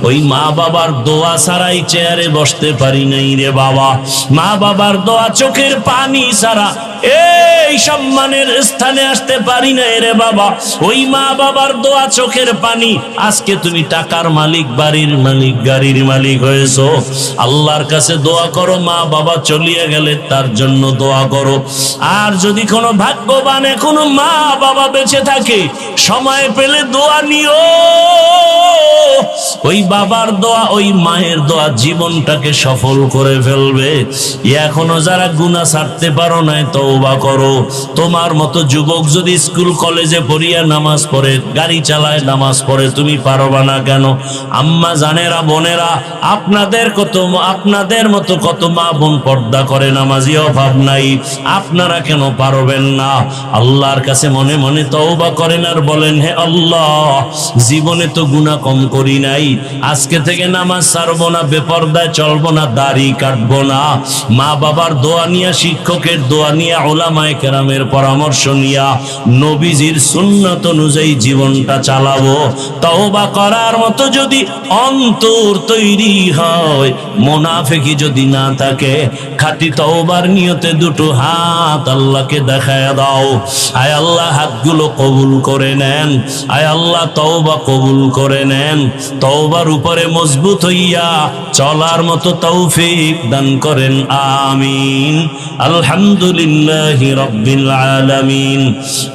ওই মা বাবার দোয়া ছাড়াই চেয়ারে বসতে পারি নাই রে বাবা, মা বাবার দোয়া চোখের পানি ছাড়া এই সম্মানের স্থানে আসতে পারি না রে বাবা। ওই মা বাবার দোয়া চোখের পানি, আজকে তুমি টাকার মালিক, বাড়ির মালিক, গাড়ির মালিক হয়েছো। আল্লাহর কাছে দোয়া করো, মা বাবা চলিয়ে গেলে তার জন্য দোয়া করো। আর যদি কোনো ভাগ্যবান এখনো মা বাবা বেঁচে থাকে, সময় পেলে দোয়া নিও। ওই বাবার দোয়া, ওই মায়ের দোয়া জীবনটাকে সফল করে ফেলবে। এখনো যারা গুনাহ ছাড়তে পারো না, তওবা করো। তোমার মতো যুবক যদি স্কুল কলেজে পড়িয়া নামাজ পড়ে, গাড়ি চালায় নামাজ পড়ে, তুমি পারবা না কেন? আম্মা জানেরা, বোনেরা, আপনাদের মতো কত মা বোন পর্দা করে, নামাজি অভাব নাই, আপনারা কেন পারবেন না? আল্লাহর কাছে মনে মনে তওবা করেন আর বলেন, হে আল্লাহ, জীবনে তো গুনাহ কম করি নাই, আজকে থেকে নামাজ ছাড়বো না, বেপরদায় চলবো না, দাড়ি কাটবো না। মা বাবার দোয়া নিয়া, শিক্ষকের দোয়া নিয়া, উলামায়ে কেরামের পরামর্শ নিয়া, নবীজির সুন্নাত অনুযায়ী জীবনটা চালাবো। তওবা করার মতো যদি অন্তর তৈরি হয়, মুনাফিকি যদি না থাকে, খাঁটি তওবার নিয়তে দুটো হাত আল্লাহকে দেখায় দাও। আয় আল্লাহ, হাতগুলো কবুল করে নেন। আয় আল্লাহ, তওবা কবুল করে নেন। তওবার উপরে মজবুত হইয়া চলার মতো তৌফিক দান করেন, আমিন। আলহামদুলিল্লাহি রাব্বিল আলামিন,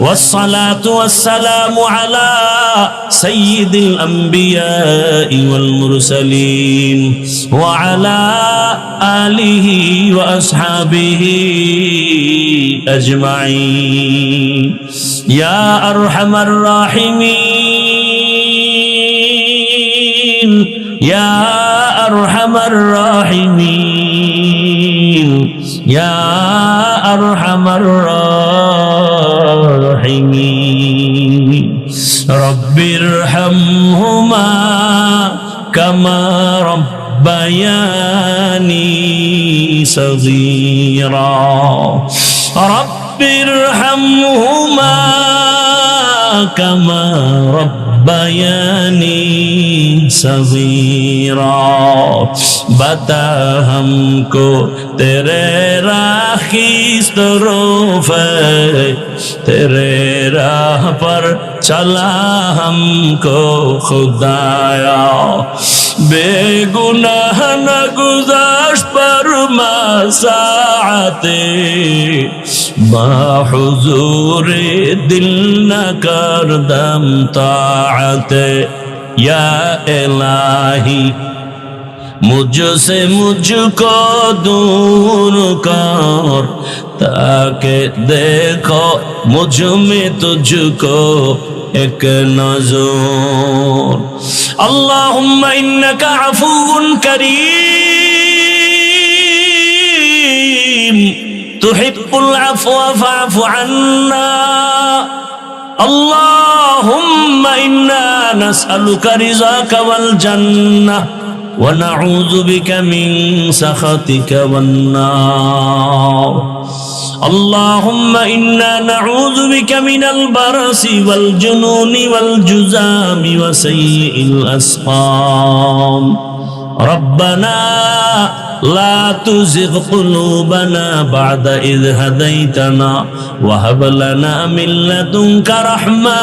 ওয়াসসালাতু ওয়াসসালামু আলা সাইয়্যিদিল আমবিয়াই ওয়াল মুরসালিন ওয়া আলা আলিহি ওয়া আসহাবিহি আজমাইন। ইয়া আরহামার রাহিমিন, ইয়া আরহামার রাহিমিন, ইয়া আরহামার রাহিমিন। রব্বিরহামহুমা কামা রব্বায়ানি সগীরা। রব্বিরহামহুমা কামা रब्बयानी सगीरा। बता हमको तेरे राखी तरफ, तेरे राह पर चला हमको खुदाया। बेगुनाह न गुज़ाश्त पर मसाअते, बाहुजूर दिल न कर दम ताअते। या इलाही मुझसे मुझको दूर कर, ताकि देखो मुझ में तुझको एक नज़र। अल्लाहुम्मा इन्नका अफ़ूउन करीम, तुहिब्बुल अफ़्वा फ़अफ़ु अन्ना। अल्लाहुम्मा इन्ना नस्अलुका रिज़ाका वल जन्नह व नऊज़ु बिका मिन सख़तिका वन नार। अल्लाहुम्मा इन्ना नऊज़ु बिका मिनल बरसि वल जुनूनि वल जुज़ामि व सय्यिल अस्क़ाम। रब्बना ला तुज़िग़ क़ुलूबना बअद इज़ हदैतना व हब लना मिन लदुनका रहमा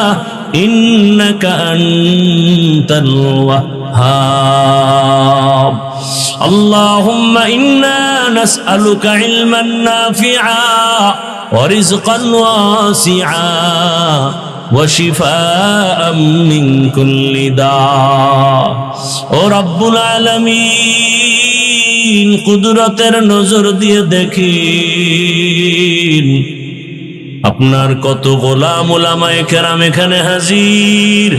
इन्नका अंतल वह्हाब। अल्लाहुम्मा इन्ना नस्अलुका इल्मन नाफ़िआ व रिज़्क़न वासिआ व शिफ़ाअन मिन कुल्लि दा। ओ रब्बुल आलमीन, कुदरतेर नजर दिए देखिन আপনার কত গোলাম ওলামায়ে কেরাম এখানে হাজির,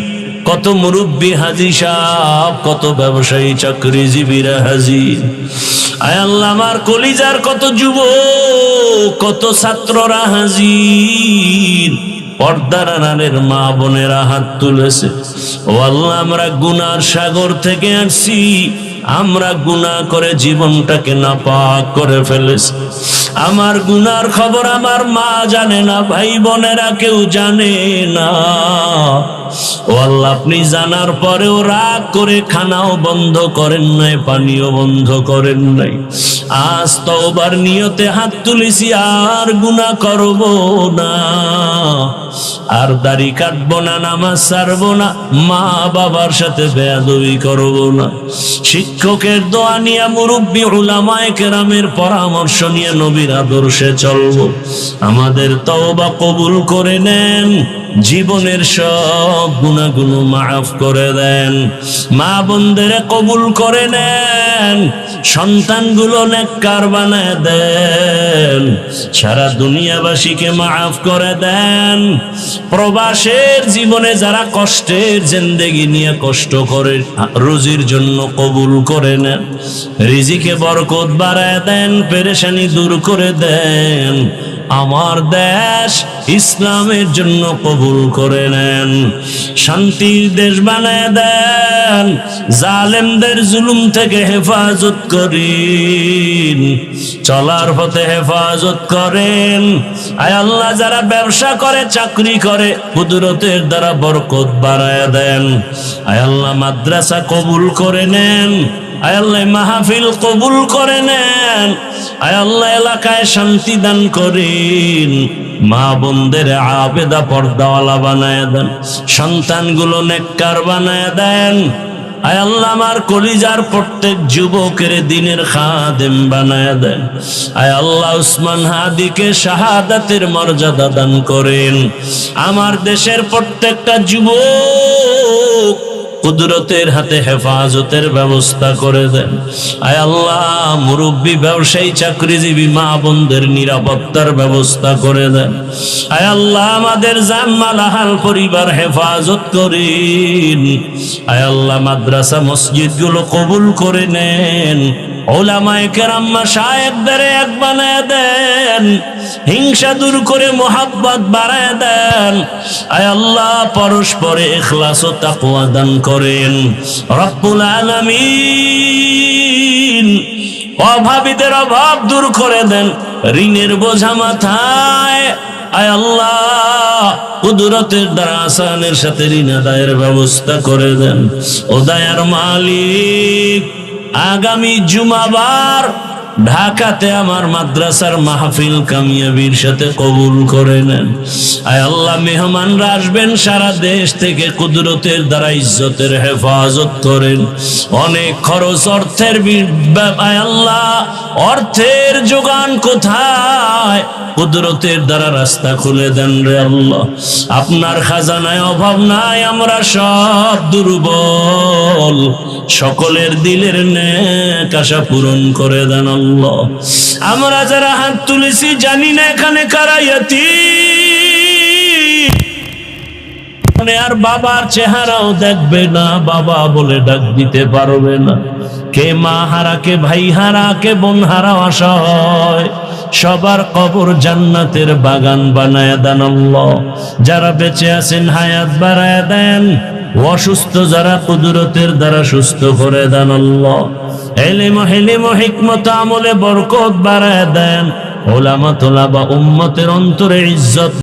কত মুরব্বী হাজী সাহেব, কত ব্যবসায়ী চাকরিজীবীরা হাজির। আয় আল্লাহ, আমার কলিজার কত যুবক, কত ছাত্ররা হাজির, পর্দার আড়ালের মা বোনেরা হাত তুলেছে। ও আল্লাহ, আমরা গুনার সাগর থেকে আসছি, আমরা গুনাহ করে জীবনটাকে নাপাক করে ফেলেছি। আমার গুনার খবর আমার মা জানে না, ভাই বোনেরা কেউ জানে না। ও আল্লাহ, আপনি জানার পরেও রাগ করে খানাও বন্ধ করেন নাই, পানিও বন্ধ করেন নাই। আজ তওবার নিয়তে হাত তুলেছি, আর গুনাহ করব না, আর দাড়ি কাটবো না, নামাজ ছাড়বো না, মা বাবার সাথে বেয়াদবি করব না। শিক্ষকের দোয়া নিয়ে, মুরব্বী উলামায়ে কেরামের পরামর্শ নিয়ে নবীর আদর্শে চলবো। আমাদের তওবা কবুল করে নেন, জীবনের সব গুনাহগুলো মাফ করে দেন। মা বোনদের কবুল করে নেন, সন্তানগুলো নেককার বানায় দেন, সারা দুনিয়াবাসীকে মাফ করে দেন। প্রবাসের জীবনে যারা কষ্টের জিন্দেগি নিয়ে কষ্ট করে, রুজির জন্য কবুল করে নেন, রিজিকে বরকত বাড়ায় দেন, পেরেশানি দূর করে দেন। আমার দেশ ইসলামের জন্য কবুল করে নেন, শান্তির দেশ বানায় দেন, জালেমদের জুলুম থেকে হেফাজত করেন, চলার পথে হেফাজত করেন। আয় আল্লাহ, যারা ব্যবসা করে, চাকরি করে, কুদরতের দ্বারা বরকত বাড়ায় দেন। আয় আল্লাহ, মাদ্রাসা কবুল করে নেন, আয় আল্লাহ মাহফিল কবুল করে নেন, আয় আল্লাহ এলাকায় শান্তি দান করেন। মা বোনদের আবেদা পর্দাওয়ালা বানায় দেন, সন্তানগুলো নেককার বানায় দেন। আয় আল্লাহ, আমার কলিজার প্রত্যেক যুবকের দিনের খাদেম বানায় দেন। আয় আল্লাহ, উসমান হাদিকে শাহাদাতের মর্যাদা দান করেন। আমার দেশের প্রত্যেকটা যুবক কুদরতের হাতে হেফাজতের ব্যবস্থা করে দেন। আয় আল্লাহ, মুরব্বী ব্যবসায়ী চাকরিজীবী মা বোনদের নিরাপত্তার ব্যবস্থা করে দেন। আয় আল্লাহ, আমাদের জানমাল আহাল পরিবার হেফাজত করেন। আয় আল্লাহ, মাদ্রাসা মসজিদ গুলো কবুল করে নেন। ওলামায়ে কেরাম মাশায়েখদের এক বানায় দেন, হিংসা দূর করে মোহাব্বত বাড়ায় দেন। আয় আল্লাহ, পরস্পরে ইখলাস ও তাকওয়া দান করেন। রব্বুল আলামিন, অভাবীদের অভাব দূর করে দেন, ঋণের বোঝা মাথায়। আয় আল্লাহ, কুদরতের দ্বারা আসানের সাথে ঋণ আদায়ের ব্যবস্থা করে দেন। ও দয়ার মালিক, আগামী জুমাবার ঢাকাতে আমার মাদ্রাসার মাহফিল কামিয়াবির সাথে কবুল করে নেন। আয় আল্লাহ, মেহমানরা আসবেন সারা দেশ থেকে, কুদরতের দ্বারা ইজ্জতের হেফাজত করেন। অনেক খরচ, অর্থের আয় আল্লাহ, অর্থের যোগান কোথায়? কুদরতের দ্বারা রাস্তা খুলে দেন রে আল্লাহ। আপনার খাজানায় অভাব নাই, আমরা সব দুর্বল, সকলের দিলের নেক আশা পূরণ করে দেন আল্লাহ। আমরা যারা হাত তুলেছি, জানি না এখানে কারা ইয়াতীম, আর বাবার চেহারাও দেখবে না, বাবা বলে ডাক দিতে পারবে না। কে মা হারা, কে ভাই হারা, কে বোন হারা অসহায়, সবার কবর জান্নাতের বাগান বানায় দেন আল্লাহ। যারা বেঁচে আছেন হায়াত বাড়ায় দেন, অসুস্থ যারা কুদরতের দ্বারা সুস্থ করে দেন আল্লাহ। ইলম হিকমত আমলে বরকত বাড়ায় দেন। উলামা তোলাবা উম্মতের অন্তরে ইজ্জত